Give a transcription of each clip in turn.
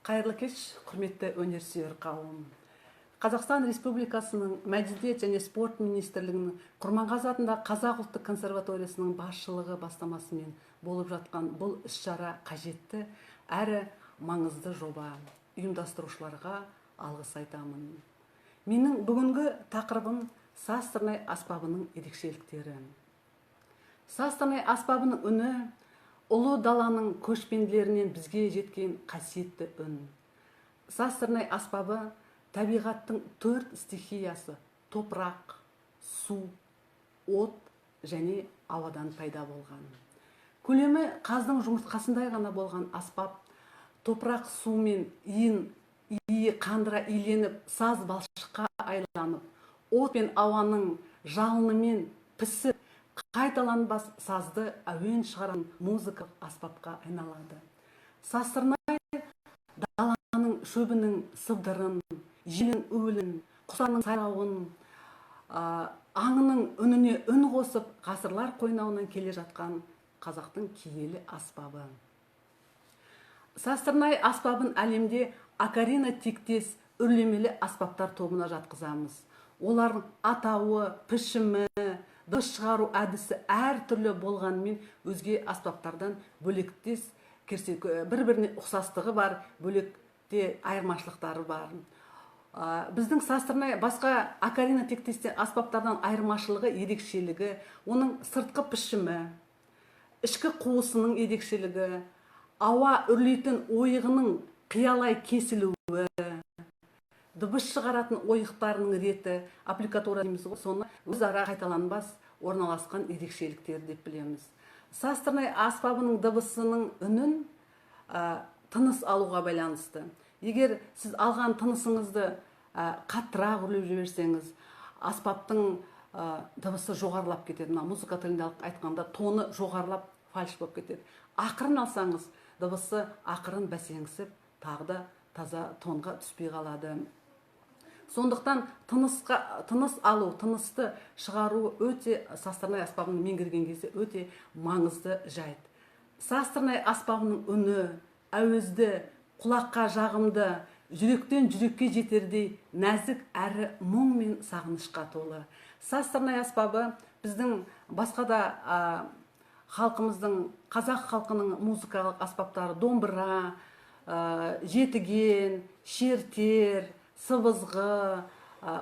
Қайырлы кеш, құрметті өнерсүйер қауым. Қазақстан Республикасының Мәдениет және спорт министрлігінің Құрманғазы атындағы Қазақ ұлттық консерваториясының басшылығы бастамасымен болып жатқан бұл іс-шара қажетті әрі маңызды жоба. Ұйымдастырушыларға алғыс айтамын. Менің бүгінгі тақырыбым саз-сырнай аспабының ерекшеліктері. Саз-сырнай аспабының үні ұлы даланың көшпенділерінен бізге жеткен қасиетті үн. Саз-сырнай аспабы табиғаттың 4 стихиясы: топырақ, су, от және ауадан пайда болған. Көлемі қаздың жұмыртқасындай ғана болған аспап, топырақ сумен иі қандыра иленіп, саз балшыққа айланып, от пен ауаның жалынымен пісіп, қайталанбас сазды әуен шығаратын музыкалық аспапқа айналады. Саз-сырнай даланың шөбінің сыбдырын, желдің уілін, құсаның сайрауын, аңының үніне үн қосып, ғасырлар қойнауынан келе жатқан қазақтың киелі аспабы. Саз-сырнай аспабын әлемде акарина тектес үрлемелі аспаптар тобына жатқызамыз. Олардың атауы, пішімі, дыбыс шығару әдісі әр түрлі болғанымен өзге аспаптардан бөлектес, бір-біріне ұқсастығы бар, бөлекте айырмашылықтары бар. Біздің саз-сырнай басқа акарина тектестен аспаптардан айырмашылығы, ерекшелігі, оның сыртқы пішімі, ішкі қуысының ерекшелігі, ауа үрлейтін ойығының қиялай кесілуі, дыбыс шығаратын ойықтарының реті, аппликатура дейміз ғой, соны өзара қайталанбас орналасқан ерекшеліктер деп білеміз. Саз-сырнай аспабының дыбысының үнін тыныс алуға байланысты. Егер сіз алған тынысыңызды қаттырақ үрлеп жіберсеңіз, аспаптың дыбысы жоғарылап кетеді. Музыка тілінде айтқанда тоны жоғарылап фальш болып кетеді. Ақырын алсаңыз, дыбысы ақырын бәсеңсіп, тағы да таза тонға түспей қалады. Сондықтан тыныс алу, тынысты шығару өте саз-сырнай аспабын меңгерген кезде өте маңызды жайт. Саз-сырнай аспабының үні әуезді, құлаққа жағымды, жүректен жүрекке жетердей нәзік әрі мұң мен сағынышқа толы. Саз-сырнай аспабы біздің басқа да халқымыздың, қазақ халқының музыкалық аспаптары домбыра, жетіген, шертер, сыбызғы,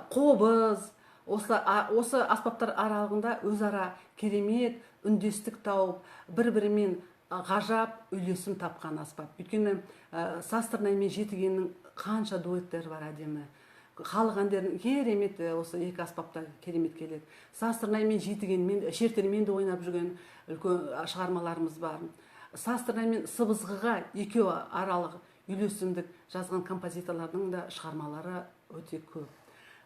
қобыз, осы аспаптар аралығында өзара керемет үндестік тауып, бір-бірімен ғажап үйлесім тапқан аспап. Өйткені саз-сырнай мен жетігеннің қанша дуэттері бар әдемі. Халық әндерінің керемет осы екі аспапта керемет келеді. Саз-сырнай мен жетігенмен, шертермен де ойнап жүрген үлкен шығармаларымыз бар. Саз-сырнай мен сыбызғыға екеуі аралық үйлесімдік жазған композиторлардың да шығармалары өте көп.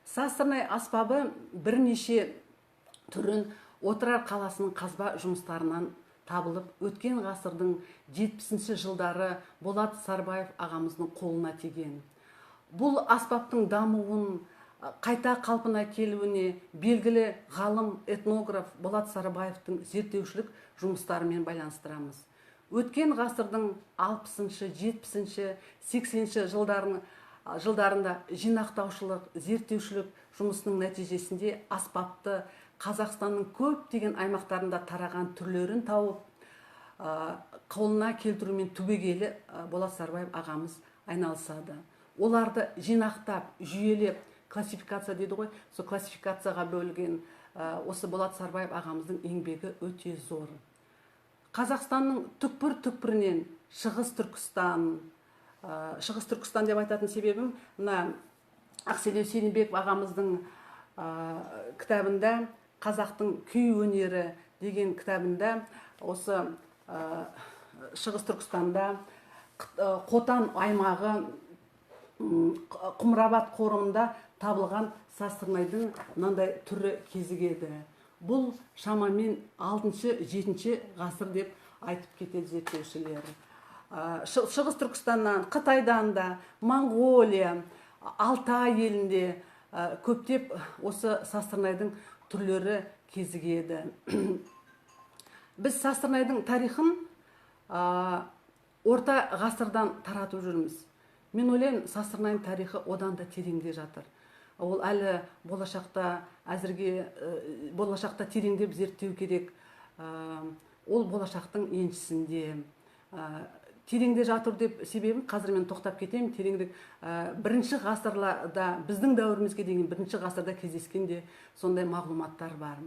Саз-сырнай аспабы бірнеше түрін Отырар қаласының қазба жұмыстарынан табылып, өткен ғасырдың 70-ші жылдары Болат Сарбаев ағамыздың қолына тиген. Бұл аспаптың дамуын, қайта қалпына келуіне белгілі ғалым, этнограф Болат Сарбаевтың зерттеушілік жұмыстарымен байланыстырамыз. Өткен ғасырдың 60-шы, 70-ші, 80-ші жылдарында жинақтаушылық, зерттеушілік жұмысының нәтижесінде аспапты Қазақстанның көптеген аймақтарында тараған түрлерін тауып, қолына келтірумен түбегейлі Болат Сарбаев ағамыз айналысады. Оларды жинақтап, жүйелеп, классификация дейді ғой, сол классификацияға бөлген осы Болат Сарбаев ағамыздың еңбегі өте зор. Қазақстанның түкпір-түкпірінен Шығыс Түркістан деп айтатын себебім, Ақселеу Сейдімбеков ағамыздың кітабында, қазақтың күй өнері деген кітабында, осы Шығыс Түркістанда Қотан аймағы Құмырабад қорымында табылған саз-сырнайдың мынандай түрі кезігеді. Бұл шамамен 6-7 ғасыр деп айтып кетеді зерттеушілер. Шығыс Түркістаннан, Қытайдан да, Моңғолия, Алтай елінде көптеп осы саз-сырнайдың түрлері кезігеді. Біз саз-сырнайдың тарихын орта ғасырдан таратып жүрміз. Мен ойлаймын, Сасырнайдың тарихы одан да тереңде жатыр. Ол әлі болашақта, әзірге болашақта тереңдеп зерттеу керек. Ол болашақтың еншісінде. Тереңде жатыр деп себебім, қазір мен тоқтап кетемін. Тереңдік бірінші ғасырларда, біздің дәуірімізге деген бірінші ғасырда кездескенде сондай мағлұматтар бар.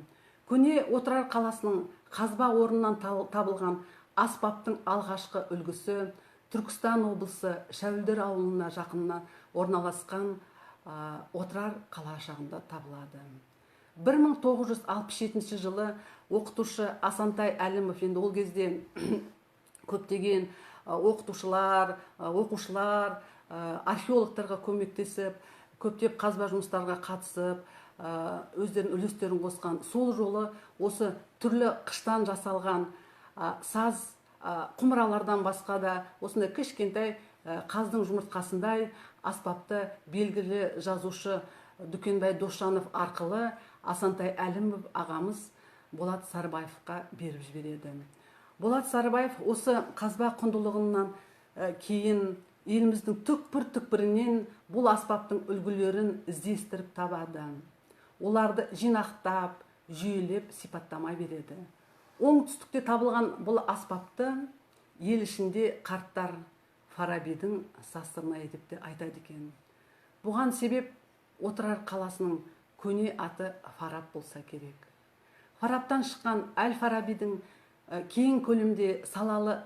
Көне Отырар қаласының қазба орнынан табылған аспаптың алғашқы үлгісі Түркістан облысы Шәуілдір ауылына жақынына орналасқан Отырар қалашығында табылады. 1967 жылы оқытушы Асантай Әлімов, енді ол кезде көптеген оқытушылар, оқушылар, археологтарға көмектесіп, көптеп қазба жұмыстарға қатысып, өздерінің үлестерін қосқан. Сол жолы осы түрлі қыштан жасалған саз, құмыралардан басқа да осындай кішкентай қаздың жұмыртқасындай аспапты белгілі жазушы Дүкенбай Досжанов арқылы Асантай Әлімов ағамыз Болат Сарыбаевқа беріп жібереді. Болат Сарыбаев осы қазба құндылығынан кейін еліміздің түкпір-түкпірінен бұл аспаптың үлгілерін іздестіріп табады. Оларды жинақтап, жүйелеп сипаттама береді. Оңтүстікте табылған бұл аспапты ел ішінде қарттар Фарабидің Сасырнайы деп те айтады екен. Бұған себеп Отырар қаласының көне аты Фараб болса керек. Фарабтан шыққан Әл-Фарабидің кең көлемде салалы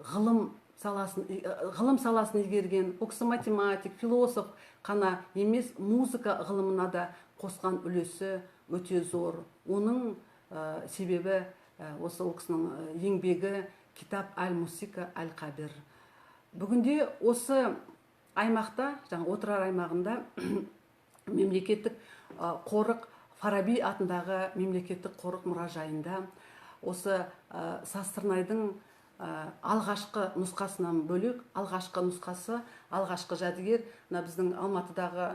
ғылым саласын игерген, ол кісі математик, философ қана емес, музыка ғылымына да қосқан үлесі өте зор. Оның себебі осы ол кісінің еңбегі Китап Әл-Мусика Әл-Қабир. Бүгінде осы аймақта, жаңа Отырар аймағында мемлекеттік қорық, Фараби атындағы мемлекеттік қорық мұражайында осы Сасырнайдың алғашқы нұсқасынан бөлек, алғашқы нұсқасы, алғашқы жәдігер біздің Алматыдағы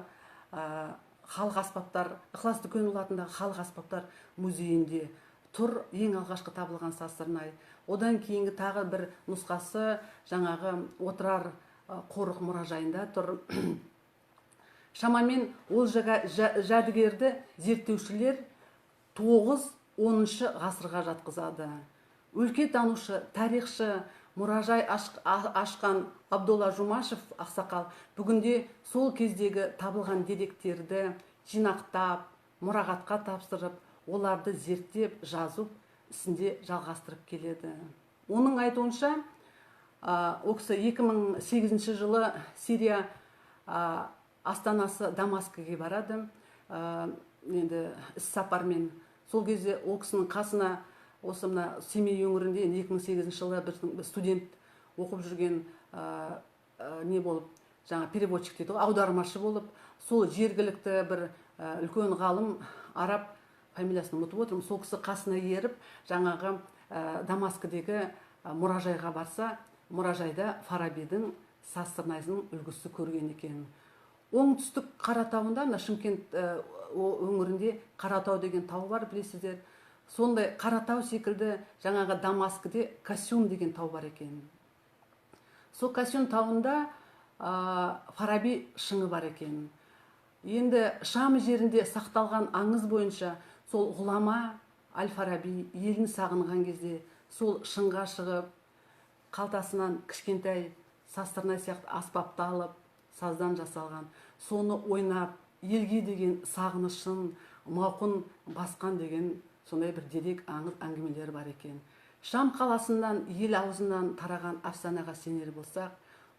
халық аспаптар, Ықылас Дүкенұлы атындағы халық аспаптар музейінде тұр, ең алғашқы табылған Сасырнай. Одан кейінгі тағы бір нұсқасы жаңағы Отырар қорық мұражайында тұр. Шамамен ол жәдігерді зерттеушілер 9-10 ғасырға жатқызады. Өлкетанушы, тарихшы, мұражай ашқан Абдолла Жұмашев ақсақал бүгінде сол кездегі табылған деректерді жинақтап, мұрағатқа тапсырып, оларды зерттеп, жазып, ісінде жалғастырып келеді. Оның айтуынша, ол кісі 2008 жылы Сирия астанасы Дамаскіге барады. Енді іс-сапармен. Сол кезде ол кісінің қасына осы мына Семей өңірінде 2008 жылы бір студент оқып жүрген не болып, жаңа переводчик дейді, аудармашы болып, сол жергілікті бір үлкен ғалым, араб, фамилиясын ұмытып отырмын, сол кісі қасына еріп, жаңағы Дамаскідегі мұражайға барса, мұражайда Фарабидің Сасырнайдың үлгісі көрген екен. Оңтүстік Қаратауында, Шымкент өңірінде Қаратау деген тау бар, білесіздер. Сондай Қаратау секілді жаңағы Дамаскіде Касюн деген тау бар екен. Сол Касюн тауында Фараби шыңы бар екен. Енді Шам жерінде сақталған аңыз бойынша сол ғұлама Әл-Фараби елін сағынған кезде сол шыңға шығып, қалтасынан кішкентай Сасырнай сияқты аспапты алып, саздан жасалған, соны ойнап, елге деген сағынышын, мауқын басқан деген сондай бір дерек әңгімелер бар екен. Шам қаласынан, ел аузынан тараған афсанаға сенер болсақ,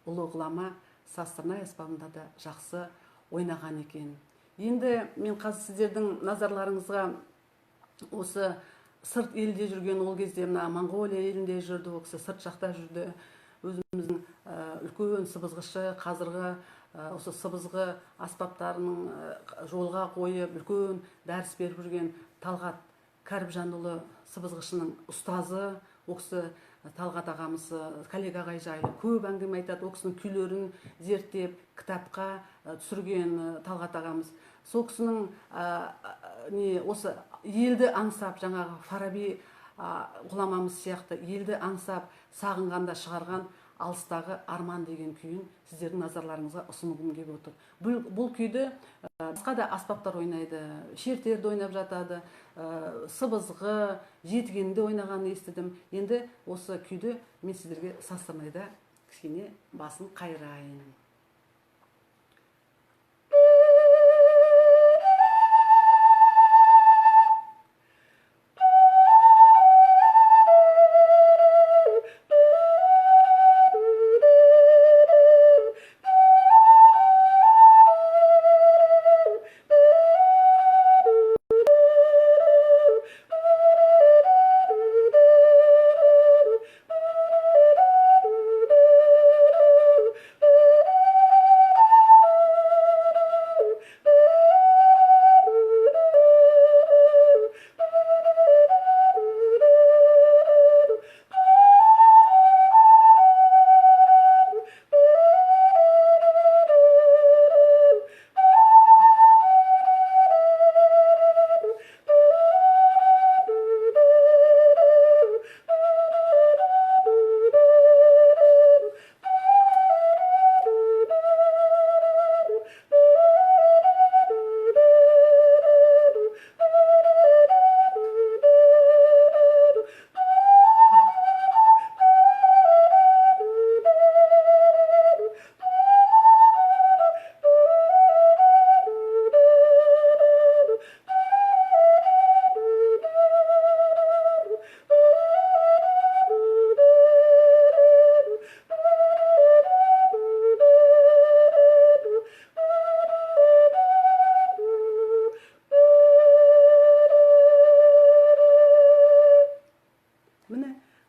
ұлы ғұлама Сасырнай аспабында да жақсы ойнаған екен. Енді мен қазір сіздердің назарларыңызға осы сырт елде жүрген, ол кезде Монғолия елінде жүрді, ол кісі сырт жақта жүрді. Өзіміздің үлкен сыбызғышы, қазіргі осы сыбызғы аспаптарының жолға қойып, үлкен дәріс беріп жүрген Талғат Кәріпжанұлы сыбызғышының ұстазы, ол кісі Талғат ағамыз коллега ағай жайлы көп әңгіме айтады. Ол кісінің күйлерін зерттеп, кітапқа түсірген Талғат ағамыз. Сол кісінің осы елді аңсап, жаңағы Фараби ғұламамыз сияқты елді аңсап, сағынғанда шығарған алыстағы арман деген күйін сіздердің назарларыңызға ұсынғым келіп отыр. Бұл күйді басқа да аспаптар ойнайды, шертерді ойнап жатады, сыбызғы, жетігенді ойнағанын естідім. Енді осы күйді мен сіздерге Сазтырнайда кішкене басын қайрайын.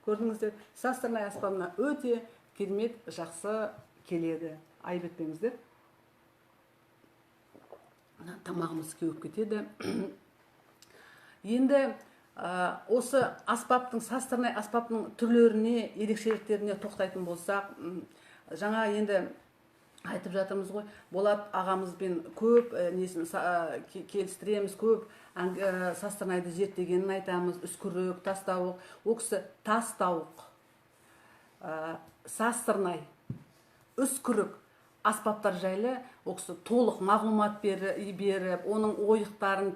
Көрдіңіздер, Сазтырнай аспабына өте керемет жақсы келеді. Айып етпеңіздер. Тамағымыз кеуіп кетеді. Енді осы аспаптың, Сазтырнай аспаптың түрлеріне, ерекшеліктеріне тоқтайтын болсақ, жаңа енді айтып жатырмыз ғой, Болат ағамызбен көп несін келістіреміз, көп Сазтырнайды зерттегенін айтамыз. Үскірік, тастауық, ол кісі тастауық, Сазтырнай, үскірік аспаптар жайлы ол кісі толық мағлұмат беріп, оның ойықтарын,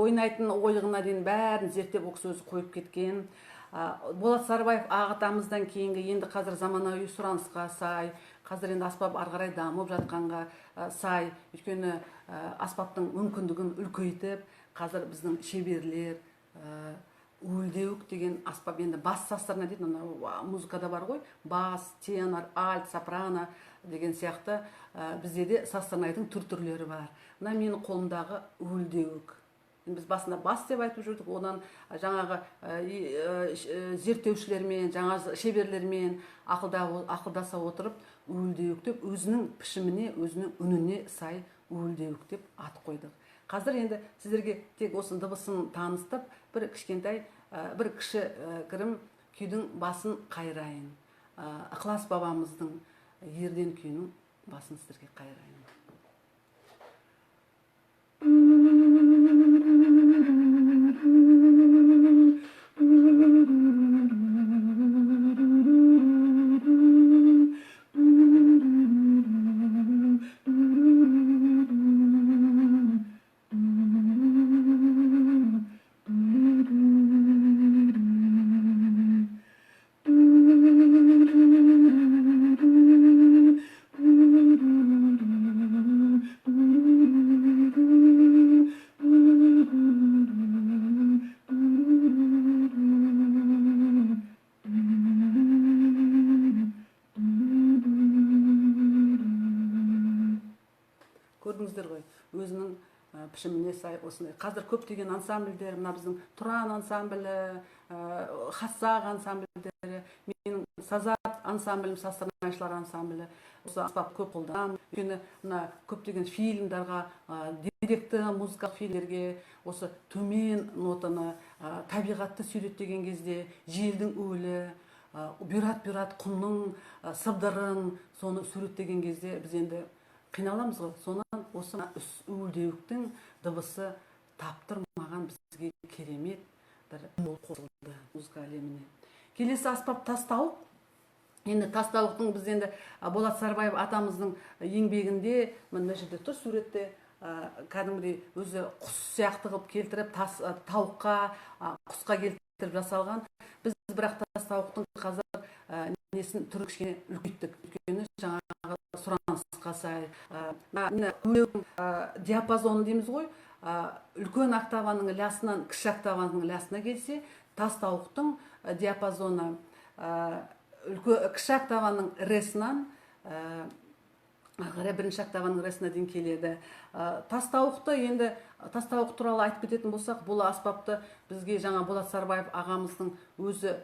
ойнайтын ойығына дейін бәрін зерттеп ол кісі өзі қойып кеткен. Болат Сарыбаев ағатамыздан кейінгі енді қазір заманауи сұранысқа сай, қазір енді аспап арғарай дамып жатқанға сай, өйткені аспаптың мүмкіндігін үлкейтіп, қазір біздің шеберлер уілдеуік деген аспап, енді бас Сазтырнай дейді, музыкада бар ғой, бас, тенор, альт, сопрано деген сияқты бізде де Сазтырнайдың түрлері бар. Мына менің қолымдағы уілдеуік. Біз басында бас деп айтып жүрдік, одан жаңағы зерттеушілермен, жаңа шеберлермен ақылдаса отырып, уілдеуік деп өзінің пішіміне, өзінің үніне сай уілдеуік деп ат қойдық. Қазір енді сіздерге тек осының дыбысын таныстып, бір кішкентай, бір кіші кірім күйдің басын қайрайын. Ықылас бабамыздың Ерден күйінің басын сіздерге қайрайын. Көрдіңіздер ғой, өзінің пішіміне сай осындай. Қазір көптеген ансамбльдер, мына біздің Тұран ансамблі, Хассақ ансамбльдері, менің Сазат ансамблім, Сазтырнайшылар ансамблі, осы аспап көп қолданамын. Өйткені мына көптеген фильмдарға, деректі музыкалық фильмдерге осы төмен нотаны, табиғатты суреттеген кезде желдің уілі, бюрат құмның сыбдырын, соны суреттеген кезде біз енді қиналамыз ғой. Сонан осы уілдеуіктің дыбысы таптырмаған бізге керемет бір жол қосылды музыка әлеміне. Келесі аспап тастауық. енді Тастауықтың біз енді Болат Сарбаев атамыздың еңбегінде мына жерде тұр суретте, кәдімгідей өзі құс сияқты қылып келтіріп тауыққа, құсқа келтіріп жасалған. Біз бірақ Тастауықтың қазір несін түрі кішкене үлкейттік. Өйткені жаңағы сұранысқа сай. Диапазон дейміз ғой. Үлкен октаваның лясынан кіші октаваның лясына келсе, Тастауықтың диапазоны кіші октаваның ресынан бірінші октаваның ресіне дейін келеді. Тастауықты енді Тастауық туралы айтып кететін болсақ, бұл аспапты бізге жаңа Болат Сарбаев ағамыздың өзі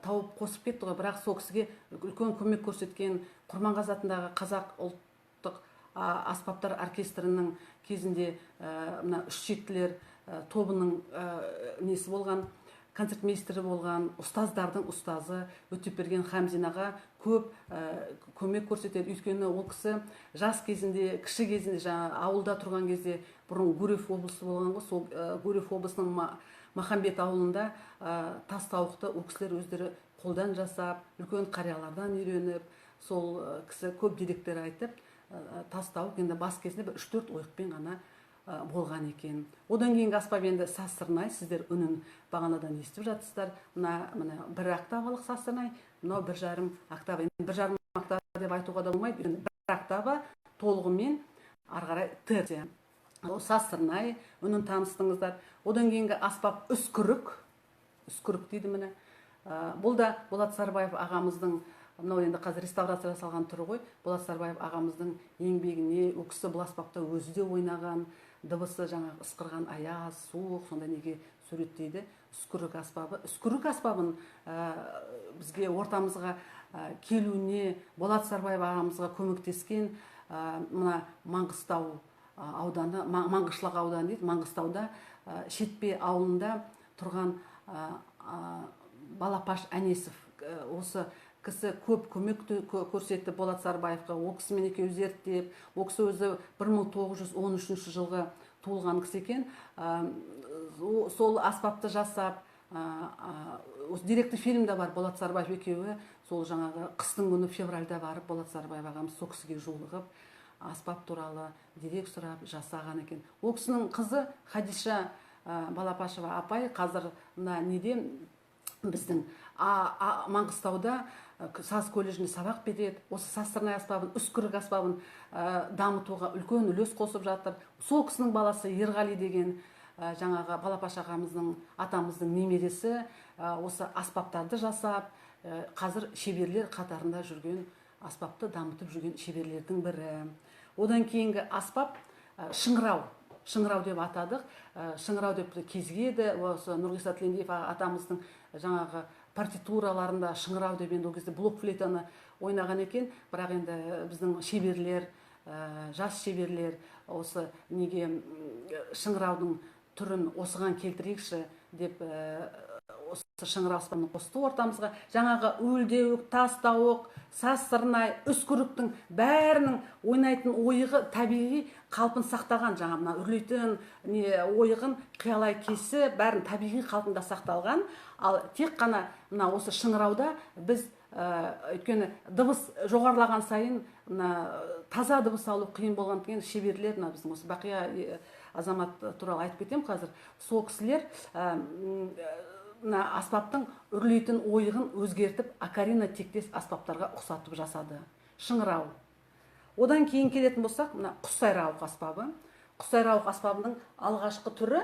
тауып қосып кетті ғой. Бірақ сол кісіге үлкен көмек көрсеткен Құрманғазы атындағы қазақ ұлттық аспаптар оркестрінің кезінде мына үш шектілер тобының несі болған, концертмейстері болған, ұстаздардың ұстазы Өтепберген Хамзинаға көп көмек көрсетеді. Өйткені ол кісі жас кезінде, кіші кезінде, жаңа ауылда тұрған кезде, бұрын Гурьев облысы болған ғой, сол Гурьев облысының Махамбет ауылында Тастауықты ол кісілер өздері қолдан жасап, үлкен қариялардан үйреніп, сол кісі көп деректер айтып, Тастауық енді бас кезінде 3-4 ойықпен ғана болған екен. Одан кейінгі аспап енді сазсырнай, сіздер үнін бағанадан естіп жатсыздар. Мына 1 октавалық сазсырнай, мынау 1,5 октава. 1,5 октава деп айтуға да болмайды. 1 октава толығымен ары қарай т. Сазсырнай, үнін таныстыңыздар. Одан кейінгі аспап үскірік дейді міне. Бұл да Болат Сарбаев ағамыздың, мынау енді қазір реставрация жасалған түрі ғой. Болат Сарбаев ағамыздың еңбегіне, ол кісі бұл аспапта өзі де ойнаған, дыбысы жаңағы ысқырған аяз, суық, сонда неге суреттейді. Үскірік аспабы. Үскірік аспабын бізге ортамызға келуіне Болат Сарбаев ағамызға көмектескен мына Маңғыстау ауданы, Маңғышлақ ауданы дейді, Маңғыстауда Шетпе ауылында тұрған Балапаш Әнесов. Осы кісі көп көмек көрсетті Болат Сарбаевқа. Ол кісімен екеуі зерттеп, ол кісі өзі 1913 жылғы туылған кісі екен. Сол аспапты жасап, деректі фильмде бар Болат Сарбаев екеуі, сол жаңағы қыстың күні февральда барып, Болат Сарбаев ағамыз сол кісіге жолығып, аспап туралы дерек сұрап жасаған екен. Ол кісінің қызы Хадиша Балапашева апай қазір неде біздің Маңғыстауда саз колледжінде сабақ береді. Осы сазсырнай аспабын, үскірік аспабын дамытуға үлкен үлес қосып жатыр. Сол кісінің баласы Ерғали деген жаңағы Балапаш ағамыздың, атамыздың немересі осы аспаптарды жасап, қазір шеберлер қатарында жүрген, аспапты дамытып жүрген шеберлердің бірі. Одан кейінгі аспап шыңырау деп атадық. Шыңырау деп кезгеді. Осы Нұрғиса Тілендиев атамыздың жаңағы партитураларында шыңырау деп енді ол кезде блок флейтаны ойнаған екен. Бірақ енді біздің шеберлер, жас шеберлер осы неге шыңыраудың түрін осыған келтірейікші деп осы шыңырау аспабын қосты ортамызға. Жаңағы Үлдеуік, Тастауық, Сазсырнай, үскіріктің бәрінің ойнайтын ойығы табиғи қалпын сақтаған. Жаңа мына үрлейтін ойығын қиялай кесі бәрін табиғи қалпында сақталған. Ал тек қана мына осы шыңырауда біз өйткені дыбыс жоғарылаған сайын таза дыбыс алу қиын болған кейін шеберлер, біздің осы Бақия азамат туралы айтып кетем қазір. Сол кісілер аспаптың үрлейтін ойығын өзгертіп, акарина тектес аспаптарға ұқсатып жасады. Шыңырау. Одан кейін келетін болсақ, мына құссайрауық аспабы. Құссайрауық аспабының алғашқы түрі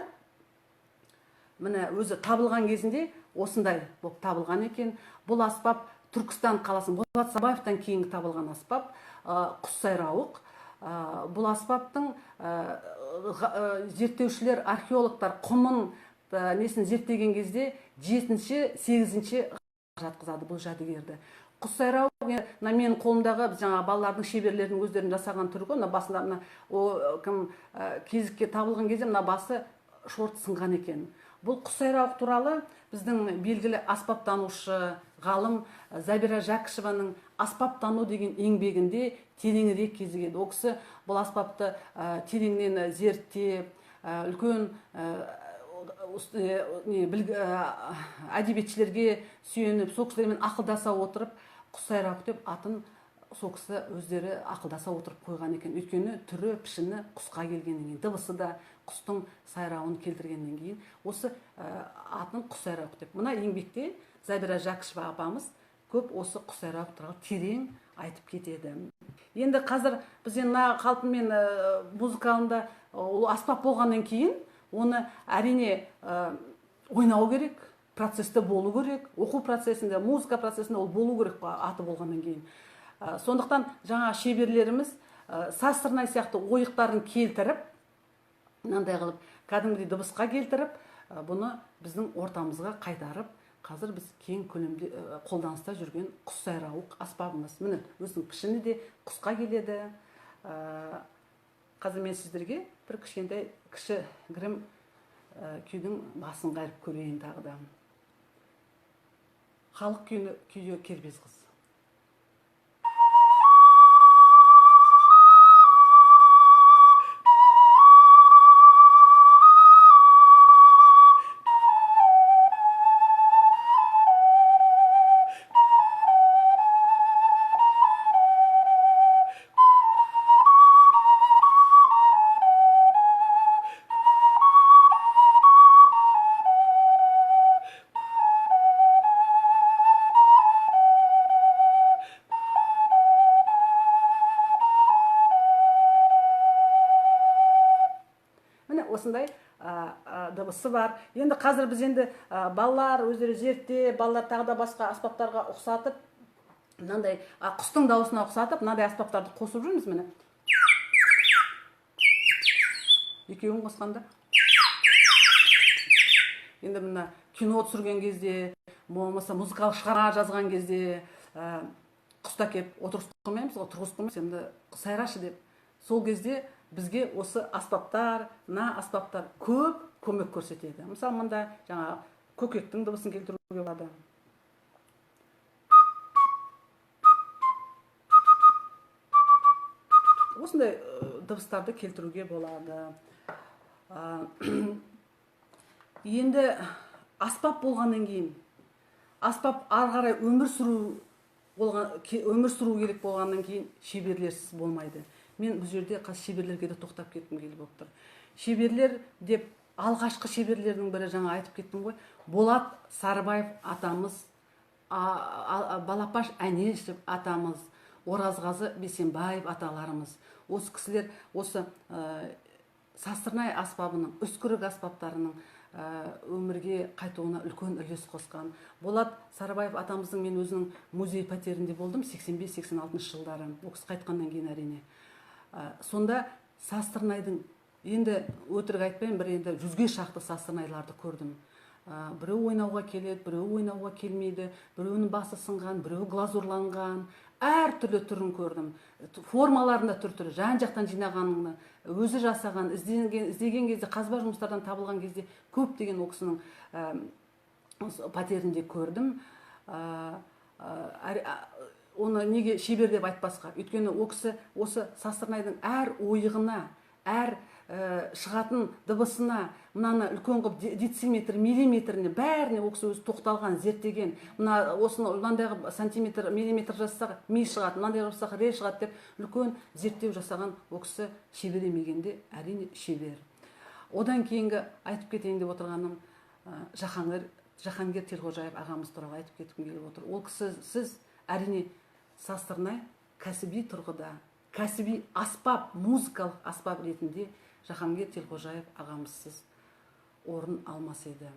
міне өзі табылған кезінде осындай болып табылған екен. Бұл аспап Түркістан қаласының Болат Сарбаевтан кейінгі табылған аспап құссайрауық. Бұл аспаптың зерттеушілер, археологтар құмын несін зерттеген кезде 7-8 жатқызады бұл жәдігерді. Құссайрау, менің қолымдағы жаңа балалардың шеберлердің өздерінің жасаған түрі ғой. Басында кезікке табылған кезде басы шорт сынған екен. Бұл құссайрауық туралы біздің белгілі аспаптанушы ғалым Забира Жәкішеваның аспаптану деген еңбегінде тереңірек кезігеді. Ол кісі бұл аспапты тереңнен зерттеп, үлкен әдебиетшілерге сүйеніп, сол кісілермен ақылдаса отырып, құс сайрауық деп атын сол кісі өздері ақылдаса отырып қойған екен. Өйткені түрі пішіні құсқа келгеннен кейін, дыбысы да құстың сайрауын келтіргеннен кейін осы атын құс сайрауық деп. Мына еңбекте Забира Жакишева апамыз көп осы құс сайрауық туралы терең айтып кетеді. Енді қазір біз мына қалпымен музыкалында ол аспап болғаннан кейін оны әрине ойнау керек, процесте болу керек, оқу процесінде, музыка процесінде ол болу керек аты болғаннан кейін. Сондықтан жаңа шеберлеріміз састырнай сияқты ойықтарын келтіріп, мынандай қылып кәдімгідей дыбысқа келтіріп, бұны біздің ортамызға қайтарып, қазір біз кең көлемде қолданыста жүрген құс сайрауық аспабымыз. Міне өзінің пішіні де құсқа келеді. Қазір мен сіздерге бір кішкентай кішігірім күйдің басын қайырып көрейін тағы да. Халық күйі Кербез қыз. Осындай дыбысы бар. Енді қазір біз балалар өздері зерттеп, балалар тағы да басқа аспаптарға ұқсатып, мынандай құстың дауысына ұқсатып, мынандай аспаптарды қосып жүрміз міне. Екеуін қосқанда. Енді мына кино түсірген кезде, болмаса музыкалық шығарма жазған кезде құста кеп отырғызып қоймаймыз ғой, тұрғызып қоймаймыз, енді сайрашы деп. Сол кезде бізге осы аспаптар, мына аспаптар көп көмек көрсетеді. Мысалы, мында жаңа көкектің дыбысын келтіруге болады. Осындай дыбыстарды келтіруге болады. Енді аспап болғаннан кейін, аспап ары қарай өмір сүру керек болғаннан кейін шеберлерсіз болмайды. Мен бұл жерде шеберлерге де тоқтап кеттім келіп отыр. Шеберлер деп алғашқы шеберлердің бірі жаңа айтып кеттім ғой. Болат Сарыбаев атамыз, Балапаш Әнешев атамыз, Оразғазы Бейсенбаев аталарымыз. Осы кісілер осы састырнай аспабының, үскірік аспаптарының өмірге қайтуына үлкен үлес қосқан. Болат Сарыбаев атамыздың мен өзінің музей пәтерінде болдым 85-86 жылдары. Ол кісі қайтқаннан кейін әрине. Сонда састырнайдың, енді өтірік айтпайын, бір енді 100-ге шақты састырнайларды көрдім. Біреу ойнауға келеді, біреу ойнауға келмейді, біреуінің басы сынған, біреу глазурланған, әр түрлі түрін көрдім. Формаларында түр-түрі, жан-жақтан жинағанын, өзі жасаған, іздеген кезде, қазба жұмыстардан табылған кезде көптеген ол кісінің пәтерінде көрдім. Оны неге шебер деп айтпасқа? Өйткені ол кісі осы састырнайдың әр ойығына, әр шығатын дыбысына, мынаны үлкен қып дециметр, миллиметріне, бәріне ол кісі өзі тоқталған, зерттеген. Мына осыны мынандай сантиметр, миллиметр жазсақ ми шығады, мынандай жазсақ ре шығады деп үлкен зерттеу жасаған ол кісі шебер емегенде әрине шебер. Одан кейінгі айтып кетейін деп отырғаным Жахангер Телғожаев ағамыз туралы айтып кеткім келіп отыр. Ол кісі сіз әрине састырнай кәсіби тұрғыда, кәсіби аспап, музыкалық аспап ретінде Жахангер Телғожаев ағамызсыз орын алмас еді.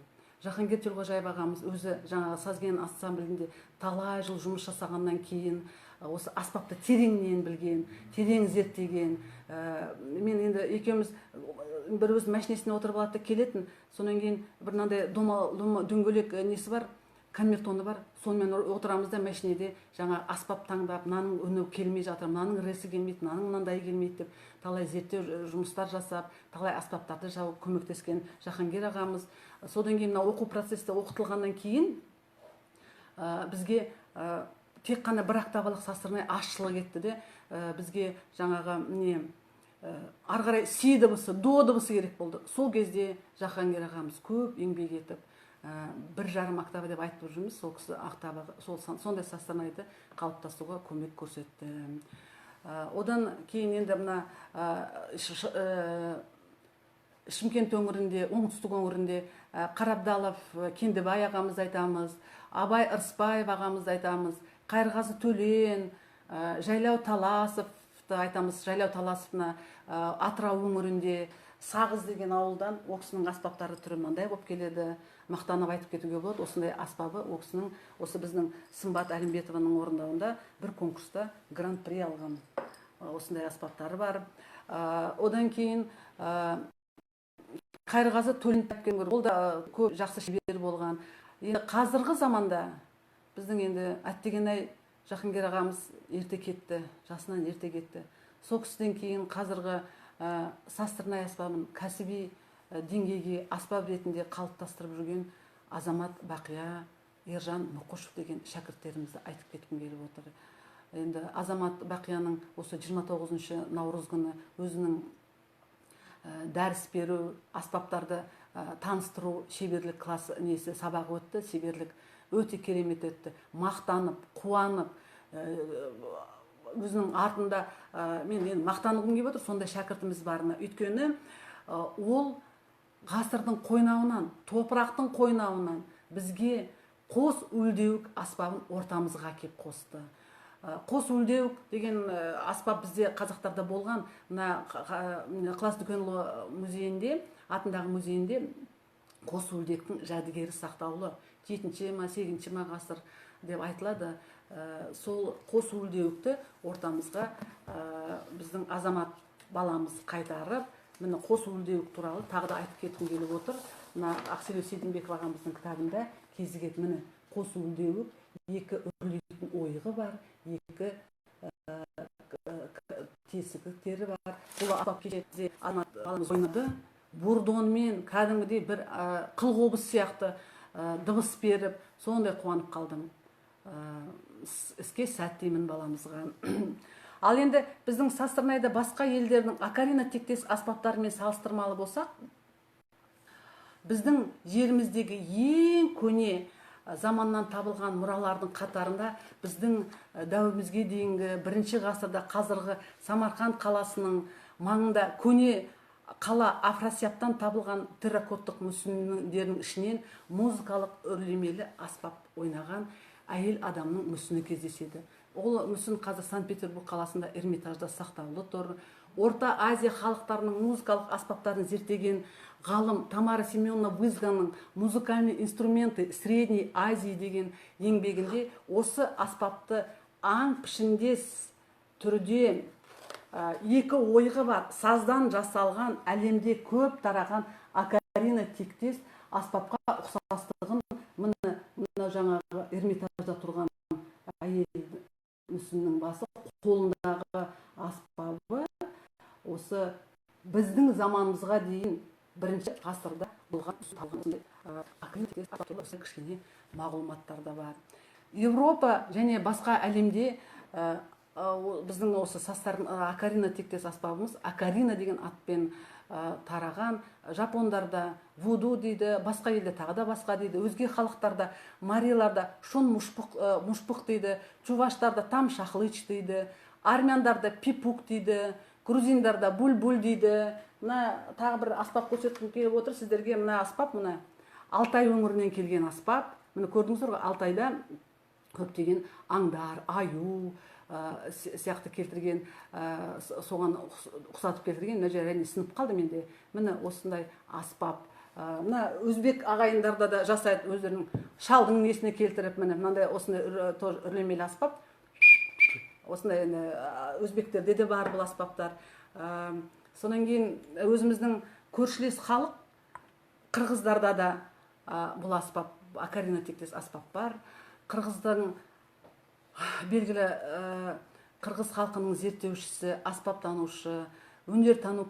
Жахангер Телғожаев ағамыз өзі жаңағы Сазген ансамблінде талай жыл жұмыс жасағаннан кейін осы аспапты тереңнен білген, терең зерттеген. Мен енді екеуміз бір өз машинесіне отырып алады келетін, сонан кейін бір мынандай дөңгелек несі бар, камертоны бар, сонымен отырамыз да машинеде жаңа аспап таңдап, мынаның үні келмей жатыр, мынаның ресі келмейді, мынаның мынандай келмейді деп талай зерттеу жұмыстар жасап, талай аспаптарды жауып көмектескен Жахангер ағамыз. Содан кейін оқу процесте оқытылғаннан кейін бізге тек қана бір октавалық састырнай ашылы кетті де, бізге жаңағы ары қарай си дыбысы, до дыбысы керек болды. Сол кезде Жахангер ағамыз көп еңбек етіп, 1,5 октава деп айтып жүрміз. Сол кісі октаваға сондай састырнайды қалыптасуға көмек көрсетті. Одан кейін енді мына Шымкент өңірінде, оңтүстік өңірінде Қарабдалов Кендебай ағамыз айтамыз, Абай Ырысбаев ағамыз айтамыз, Қайырғазы Төлен, Жайлау Таласовты айтамыз. Жайлау Таласовна Атырау өңірінде Сағыз деген ауылдан о кісінің аспаптары түрі мынандай болып келеді. Мақтанып айтып кетуге болады. Осындай аспабы о кісінің, осы біздің Сымбат Әлімбетованың орындауында бір конкурста гран-при алған осындай аспаптары бар. Одан кейін Қайырғазы Төлен, ол да көп жақсы шебер болған. Енді қазіргі заманда біздің енді Әттеген-ай Жақынгер ағамыз ерте кетті, жасынан ерте кетті. Сол кісіден кейін қазіргі састырнай аспабын кәсіби деңгейге аспап ретінде қалыптастырып жүрген Азамат Бақия, Ержан Мұқышев деген шәкірттерімізді айтып кеткім келіп отыр. Енді Азамат Бақияның осы 29 наурыз күні өзінің дәріс беру, аспаптарды таныстыру шеберлік классы несі сабағы өтті. Шеберлік өте керемет өтті. Мақтанып, қуанып, өзінің артында мен мақтанғым келіп отыр, сондай шәкіртіміз барына. Өйткені ол ғасырдың қойнауынан, топырақтың қойнауынан бізге қос үлдеуік аспабын ортамызға кеп қосты. Қос үлдеуік деген аспап бізде қазақтарда болған. Ықылас Дүкенұлы музейінде, атындағы музейінде қос үлдектің жәдігері сақтаулы. 7-8 ғасыр деп айтылады. Сол қос үлдеуікті ортамызға біздің Азамат баламыз қайтарып, міне қос үлдеуік туралы тағы да айтып кеткім келіп отыр. Мына Ақселеу Сейдімбеков ағамыздың кітабында кезігеді. Міне қос үлдеуік, екі үрлейтін ойығы бар, екі тесіктері бар. Бұл аспап кешеде Азамат баламыз ойнады. Бурдонмен кәдімгідей бір қылғобыз сияқты дыбыс беріп, сондай қуанып қалдым. Іске сәттеймін баламызға. Ал енді біздің Састырнайда басқа елдердің акарина тектес аспаптарымен салыстырмалы болсақ, біздің жеріміздегі ең көне заманнан табылған мұралардың қатарында біздің дәуірімізге дейінгі 1 ғасырда қазіргі Самарқанд қаласының маңында көне қала Афрасияптан табылған терракоттық мүсіндердің ішінен музыкалық үрлемелі аспап ойнаған әйел адамның мүсіні кездеседі. Ол мүсін қазір Санкт-Петербург қаласында Эрмитажда сақтаулы тұр. Орта Азия халықтарының музыкалық аспаптарын зерттеген ғалым Тамара Семеновна Вызганың «Музыкальные инструменты Средней Азии» деген еңбегінде осы аспапты аң пішіндес түрде екі ойығы бар, саздан жасалған, әлемде көп тараған акарина тектес аспапқа ұқсастығын мына жаңағы Эрмитажда тұрған әйел мүсіннің басы, қолындағы аспабы осы біздің заманымызға дейін 1 ғасырда болған кішкене мағлұматтар да бар. Европа және басқа әлемде біздің осы акарина тектес аспабымыз акарина деген атпен тараған. Жапондарда вуду дейді, басқа елде тағы да басқа дейді, өзге халықтарда мариларда шун мушпық дейді, чуваштарда там шахлыч дейді, армяндарда пипук дейді, грузиндарда буль-буль дейді. Мына тағы бір аспап көрсеткім келіп отыр сіздерге. Мына аспап, мына Алтай өңірінен келген аспап. Міне көрдіңіздер ғой, Алтайда көптеген аңдар, аю сияқты келтірген, соған ұқсатып келтірген. Мына жеріне сынып қалды менде. Міне осындай аспап. Мына өзбек ағайындарда да жасайды, өздерінің шалдың несіне келтіріп, міне мынандай осындай үрлемелі аспап. Осындай өзбектерде де бар бұл аспаптар. Сонан кейін өзіміздің көршілес халық қырғыздарда да бұл аспап, акарина тектес аспап бар. Қырғыздың белгілі қырғыз халқының зерттеушісі, аспаптанушы, өнертану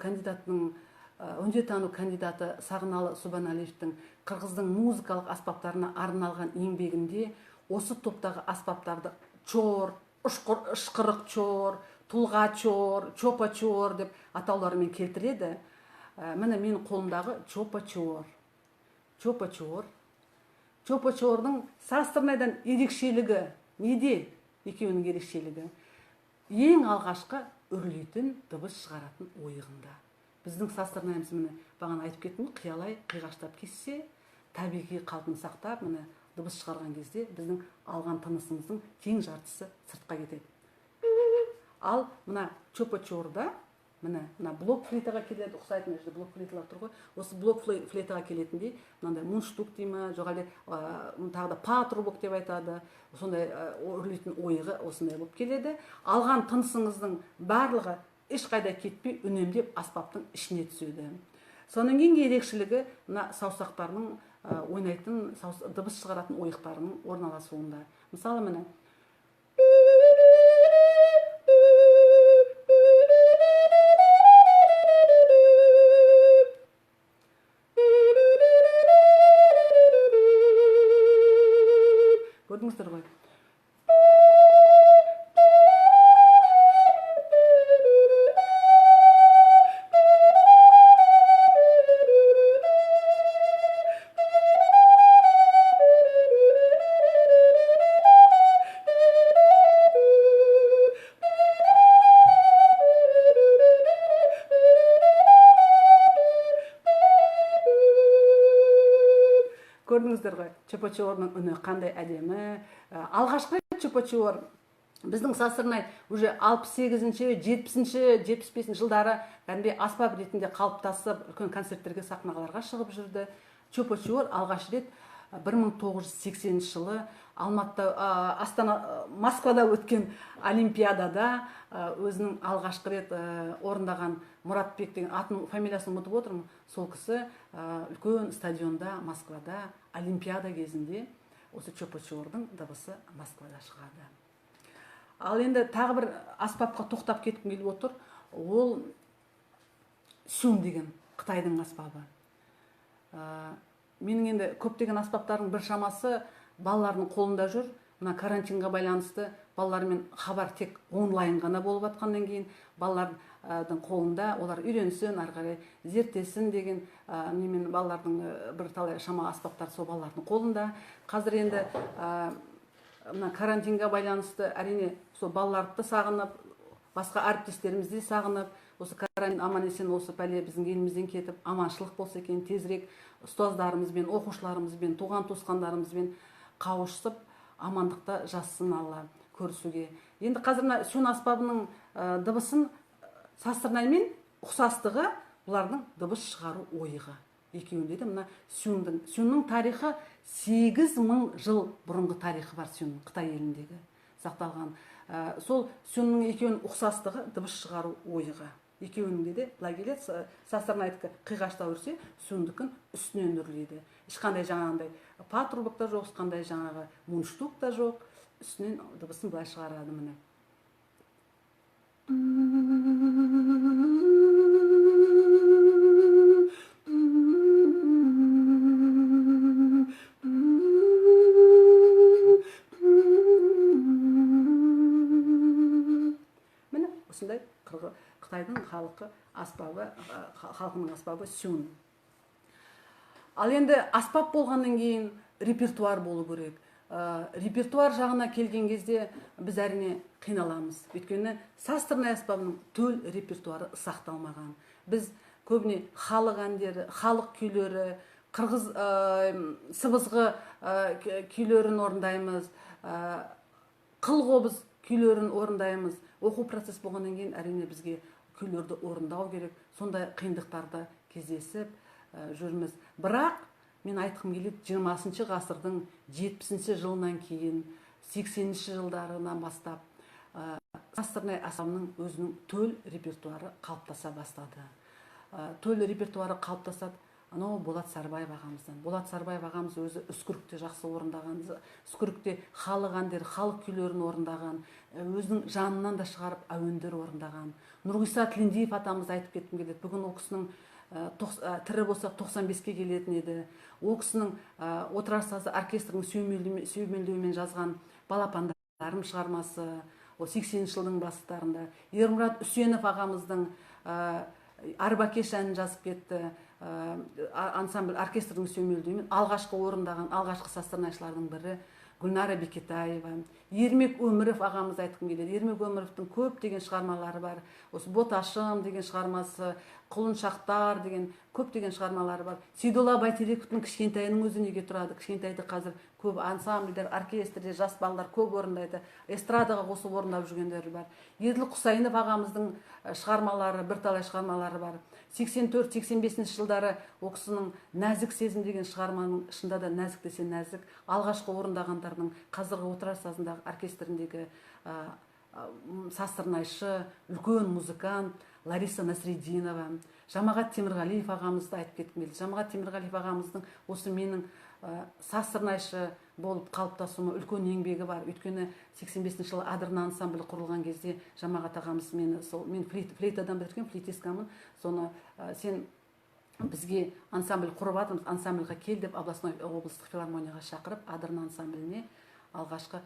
кандидаты Сағыналы Субаналиевтің қырғыздың музыкалық аспаптарына арналған еңбегінде осы топтағы аспаптарды чор, ышқырық чор, тұлға чор, чопа чор деп атауларымен келтіреді. Міне менің қолымдағы чопа чор. Чопа чор Чопо Чордың Састырнайдан ерекшелігі неде? Екеуінің ерекшелігі ең алғашқы үрлейтін дыбыс шығаратын ойығында. Біздің Састырнайымыз міне бағана айтып кеттім, қиялай қиғаштап кетсе, табиғи қалпын сақтап, міне дыбыс шығарған кезде біздің алған тынысымыздың тең жартысы сыртқа кетеді. Ал мына Чопо Чорда міне блок флейтаға келеді, ұқсайтын жерде блок флейталар тұр ғой. Осы блок флейтаға келетіндей мынандай мундштук деймі, жоқ әлде тағы да патрубок деп айтады. Сондай үрлейтін ойығы осындай болып келеді. Алған тынысыңыздың барлығы ешқайда кетпей үнемдеп аспаптың ішіне түседі. Соның ең ерекшелігі мына саусақтарының ойнайтын, дыбыс шығаратын ойықтарының орналасуында. Мысалы міне көрдіңіздер ғой. Көрдіңіздер ғой, Чопо Чордың үні қандай әдемі. Алғашқы Чопо Чор біздің Састырнай уже 68-ші, 70-ші, 75-ші жылдары кәдімгідей аспап ретінде қалыптасып, үлкен концерттерге, сахналарға шығып жүрді. Чопо Чор алғаш рет 1980 жылы Алматыда, Москвада өткен Олимпиадада өзінің алғашқы рет орындаған Мұратбек деген атын, фамилиясын ұмытып отырмын. Сол кісі үлкен стадионда Москвада Олимпиада кезінде осы Чопо Чордың дыбысы Москвада шығады. Ал енді тағы бір аспапқа тоқтап кеткім келіп отыр. Ол сюн деген Қытайдың аспабы. Менің енді көптеген аспаптардың бір шамасы балалардың қолында жүр. Мына карантинға байланысты балалармен хабар тек онлайн ғана болып атқаннан кейін балалардың қолында, олар үйренсін, ары қарай зерттесін деген немен балалардың бір талай шама аспаптар сол балалардың қолында. Қазір енді мына карантинға байланысты әрине сол балаларды сағынып, басқа әріптестерімізді сағынып, осы карантин аман есен осы пәле біздің елімізден кетіп, аманшылық болса екен, тезірек ұстаздарымызбен, оқушыларымызбен, туған туысқандарымызбен қауышып, амандықта жассын Алла көрісуге. Енді қазір мына сюн аспабының дыбысын Састырнаймен ұқсастығы бұлардың дыбыс шығару ойығы. Екеуінде де мына сюнның тарихы 8000 жыл бұрынғы тарихы бар сюнның, Қытай еліндегі сақталған. Сол сюнның екеуінің ұқсастығы дыбыс шығару ойығы. Екеуінде де былай келеді, Састырнайдікі қиғаштау үрсе, сюндікін үстінен үрлейді. Ешқандай жаңағындай патрубок та жоқ, ешқандай жаңағы мундштук та жоқ, үстінен дыбысын былай шығарады міне. Міне осындай Қытайдың халқының аспабы сюн. Ал енді аспап болғаннан кейін репертуар болу керек. Репертуар жағына келген кезде біз әрине қиналамыз. Өйткені Састырнай аспабының төл репертуары сақталмаған. Біз көбіне халық әндері, халық күйлері, қырғыз сыбызғы күйлерін орындаймыз, қыл-қобыз күйлерін орындаймыз. Оқу процесс болғаннан кейін әрине бізге күйлерді орындау керек. Сондай қиындықтарда кездесіп жүрміз. Бірақ мен айтқым келеді, 20-шы ғасырдың 70-ші жылынан кейін, 80-ші жылдарынан бастап Састырнай аспабының өзінің төл репертуары қалыптаса бастады. Төл репертуары қалыптасады. Анау Болат Сарбаев ағамыздан. Болат Сарбаев ағамыз өзі үскірікте жақсы орындаған, үскірікте халық әндері, халық күйлерін орындаған, өзінің жанынан да шығарып әуендер орындаған. Нұрғиса Тілендиев атамыз айтып кеткім келеді. Бүгін ол кісінің тірі болса 95-ке келетін еді. Ол кісінің отырар сазы оркестрінің сүйемелдеуімен жазған балапандарым шығармасы, 80-ші жылдың бастарында. Ермұрат Үсенов ағамыздың Арбакеш әнін жазып кетті. Ансамбль оркестрдің сүйемелдеуімен алғашқы орындаған алғашқы састырнайшылардың бірі Гүлнара Бекетаева. Ермек Өміров ағамыз айтқым келеді. Ермек Өміровтың көптеген шығармалары бар. Осы Боташым деген шығармасы, Құлыншақтар деген көптеген шығармалары бар. Сейдолла Байтерековтың Кішкентайының өзі неге тұрады? Кішкентайды қазір көп ансамбльдер, оркестрде жас балалар көп орындайды. Эстрадаға қосып орындап жүргендері бар. Еділ Құсайынов ағамыздың шығармалары, бірталай шығармалары бар. 84-85 жылдары ол кісінің Нәзік сезім деген шығарманың ішінде да нәзік десе нәзік, алғашқы орындағандардың қазіргі отырар сазындағы оркестріндегі састырнайшы, үлкен музыкант Лариса Насрединова, Жамағат Темірғалиев ағамызды айтып кеткім келді. Жамағат Темірғалиев ағамыздың осы менің састырнайшы болып қалыптасуыма үлкен еңбегі бар. Өйткені 85 жылы Адырна ансамблі құрылған кезде Жамағат ағамыз мен флейтадан бітірген, флейтисткамын. Соны сен бізге ансамбль құрып жатырмыз, ансамбльға кел деп облыстық филармонияға шақырып, Адырна ансамбліне алғашқы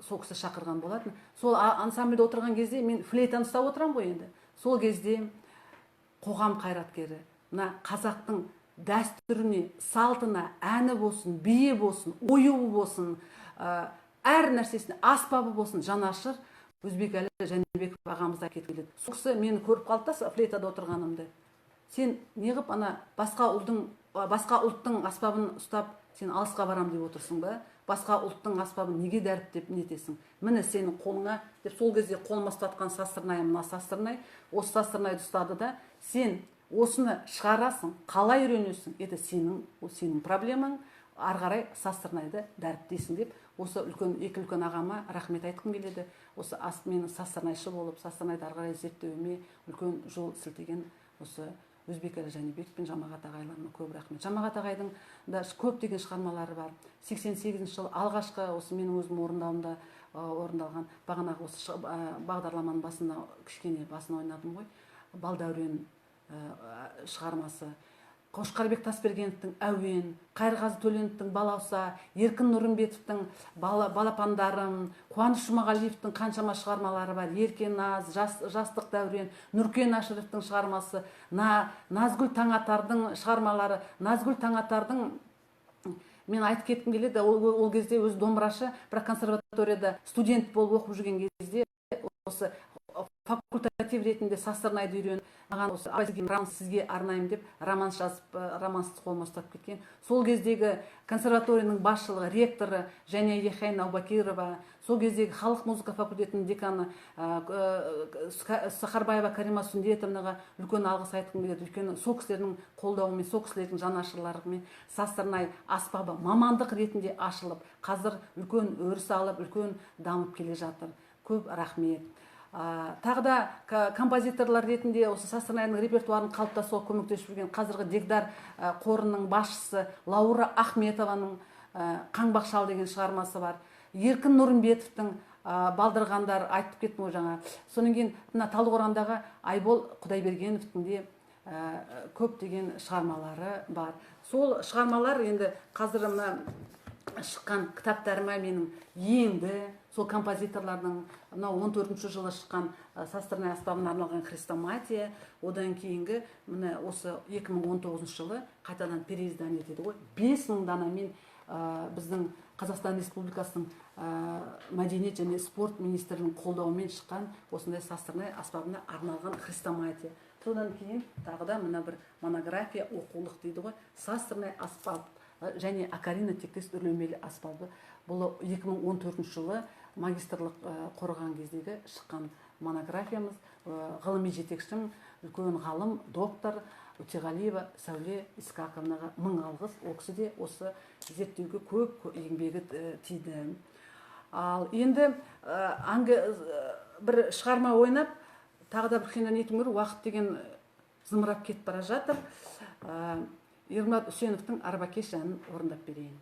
сол кісі шақырған болатын. Сол ансамбльде отырған кезде мен флейтаны ұстап отырам ғой енді. Сол кезде қоғам қайраткері, мына қазақтың дәстүріне, салтына, әні болсын, биі болсын, оюы болсын, әр нәрсесіне, аспабы болсын, жанашыр Өзбекәлі Жәнібеков ағамызда кетіп келеді. Сол кісі мені көріп қалды да флейтада отырғанымды. Сен неғып басқа ұлттың аспабын ұстап, сен алысқа барам деп отырсың ба? Басқа ұлттың аспабын неге дәріптеп нетесің? Міне сенің қолыңа деп сол кезде қолыма ұстатқан састырнай, мына састырнай, осы састырнайды ұстады да, сен осыны шығарасың, қалай үйренесің? Это сенің проблемаң, ары қарай састырнайды дәріптейсің деп, осы екі үлкен ағама рахмет айтқым келеді. Осы менің састырнайшы болып, састырнайды ары қарай зерттеуіме үлкен жол сілтеген осы Өзбекәлі Жәнібек пен Жамағат ағайларына көп рахмет. Жамағат ағайдың да көптеген шығармалары бар. 88 жылы алғашқы осы менің өзім орындауымда орындалған, бағанағы осы бағдарламаның басында кішкене басын ойнадым ғой, Балдәурен шығармасы, Қошқарбек Тасбергеновтың Әуен, Қайырғазы Төленовтың Балауса, Еркін Нұрымбетовтің Балапандарым, Қуаныш Жұмағалиевтің қаншама шығармалары бар. Еркен Наз, Жастық Дәурен, Нұркен Ашыровтың шығармасы, Назгүл Таңатардың шығармалары. Назгүл Таңатардың мен айтып кеткім келеді, ол кезде өзі домбырашы, бірақ консерваторияда студент болып оқып жүрген кезде осы факультатив ретінде састырнайды үйреніп, маған осы роман сізге арнаймын деп роман жазып, романсыз қолыма ұстап кеткен. Сол кездегі консерваторияның басшылығы, ректоры және Ехайн Аубакирова, сол кездегі халық музыка факультетінің деканы Сахарбаева Карима Сүндетовнаға үлкен алғыс айтқым келеді. Өйткені сол кісілердің қолдауымен, сол кісілердің жанашырларымен састырнай аспабы мамандық ретінде ашылып, қазір үлкен өріс алып, үлкен дамып келе жатыр. Көп рахмет. Тағы да композиторлар ретінде осы састырнайдың репертуарын қалыптасуға көмектесіп жүрген қазіргі Дегдар қорының басшысы Лаура Ахметованың Қаңбақ шал деген шығармасы бар. Еркін Нұрымбетовтің Балдырғандар айтып кеттім ғой жаңа. Содан кейін мына Талдықорандағы Айбол Құдайбергеновтың де көптеген шығармалары бар. Сол шығармалар енді қазір шыққан кітаптарыма менің енді сол композиторлардың мынау 14 жылы шыққан састырнай аспабына арналған Хрестоматия, одан кейінгі міне осы 2019 жылы қайтадан переиздан етеді ғой. 5000 данамен біздің Қазақстан Республикасының мәдениет және спорт министрінің қолдауымен шыққан осындай састырнай аспабына арналған Хрестоматия. Содан кейін тағы да мына бір монография, оқулық дейді ғой, састырнай аспап және Акарина тектес үрлемелі аспабы. Бұл 2014 жылы магистрлық қорған кездегі шыққан монографиямыз. Ғылыми жетекшім, үлкен ғалым, доктор Өтеғалиева Сәуле Исқақовнаға мың алғыс. Ол кісі де осы зерттеуге көп еңбегі тиді. Ал енді бір шығарма ойнап, тағы да бір қиыннан етім көру, уақыт деген зымырап кетіп бара жатыр. Ермат Үсеновтың Арбакеш әнін орындап берейін.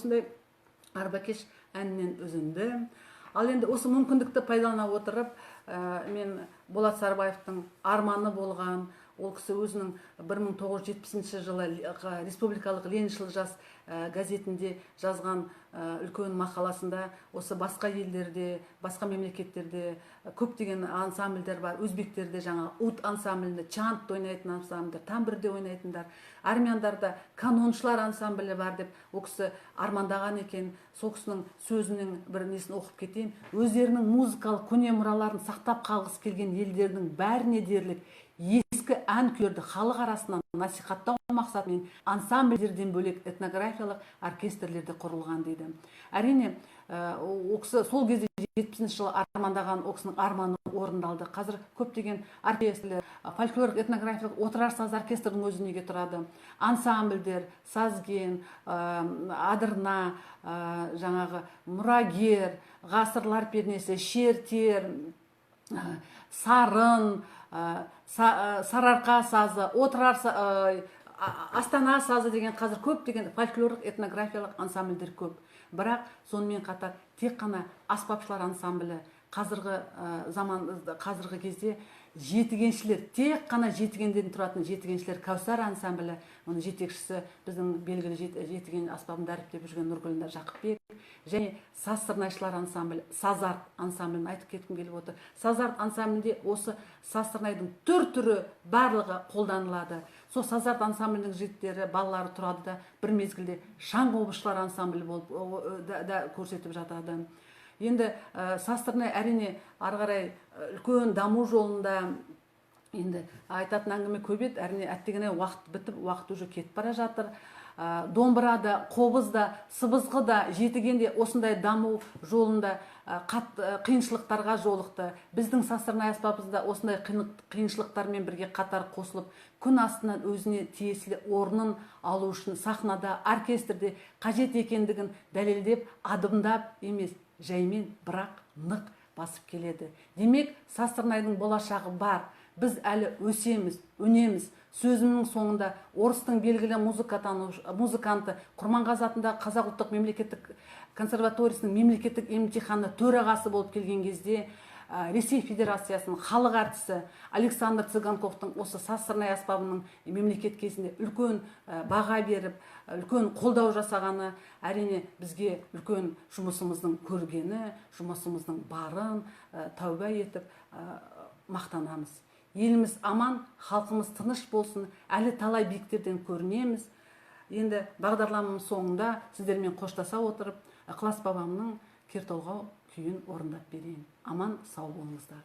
осындай арбакеш әнінен үзінді. Ал енді осы мүмкіндікті пайдалана отырып, мен Болат Сарбаевтың арманы болған, ол кісі өзінің 1970 жылы Республикалық Лениншіл жас газетінде жазған үлкен мақаласында осы басқа елдерде, басқа мемлекеттерде көптеген ансамбльдер бар. Өзбектерде жаңа ут ансамблінде чант ойнайтын ансамбльдер, тамбірде ойнайтындар, армяндарда каноншылар ансамблі бар деп ол кісі армандаған екен. Сол кісінің сөзінің бір несін оқып кетейін. Өздерінің музыкалық көне мұраларын сақтап қалғысы келген елдердің бәріне дерлік ескі ән күйлерді халық арасынан насихаттау мақсатымен ансамбльдерден бөлек этнографиялық оркестрлерде құрылған дейді. Әрине, ол кісі сол кезде 70 жылы армандаған ол кісінің арманы орындалды. Қазір көптеген оркестрлер, фольклорлық этнографиялық отырар саз оркестрдің өзі неге тұрады. Ансамбльдер, сазген, адырна, жаңағы мұрагер, ғасырлар пернесі, шертер, сарын, сарыарқа сазы, отырар Астана сазы деген қазір көп деген фольклорлық этнографиялық ансамбльдер көп. Бірақ сонымен қатар тек қана аспапшылар ансамблі қазіргі кезде жетігеншілер, тек қана жетігенден тұратын жетігеншілер Кәусар ансамблі, оның жетекшісі біздің белгілі жетіген аспабын дәріптеп жүрген Нұргүл Жақыпбек, және саз сырнайшылар ансамблі, Сазарт ансамблін айтып кеткім келіп отыр. Сазарт ансамблінде осы саз сырнайдың түр-түрі барлығы қолданылады. Сол Сазарт ансамблінің жігіттері, балалары тұрады да бір мезгілде шаң қобызшылар ансамблі болып да көрсетіп жатады. Енді саз сырнай әрине ары қарай үлкен даму жолында, енді айтатын әңгіме көп еді, әрине әттегене уақыт бітіп, уақыт уже кетіп бара жатыр. Домбыра да, қобыз да, сыбызғы да, жетіген де осындай даму жолында қиыншылықтарға жолықты. Біздің саз сырнай аспабымызда осындай қиыншылықтармен бірге қатар қосылып, күн астынан өзіне тиесілі орнын алу үшін сахнада, оркестрде қажет екендігін дәлелдеп, адымдап емес, жаймен бірақ нық басып келеді. Демек, саз сырнайдың болашағы бар. Біз әлі өсеміз, өнеміз. Сөзімнің соңында орыстың белгілі музыканты Құрманғазы атындағы Қазақ ұлттық мемлекеттік консерваториясының мемлекеттік емтиханы төрағасы болып келген кезде Ресей Федерациясының халық әртісі Александр Цыганковтың осы саз сырнай аспабының мемлекет кезінде үлкен баға беріп, үлкен қолдау жасағаны әрине бізге үлкен жұмысымыздың көргені, жұмысымыздың барын тәуба етіп мақтанамыз. Еліміз аман, халқымыз тыныш болсын, әлі талай биіктерден көрінеміз. Енді бағдарламамыз соңында сіздермен қоштаса отырып, Ықылас бабамның Кертолғау күйін орындап берейін. Аман, сау болыңыздар.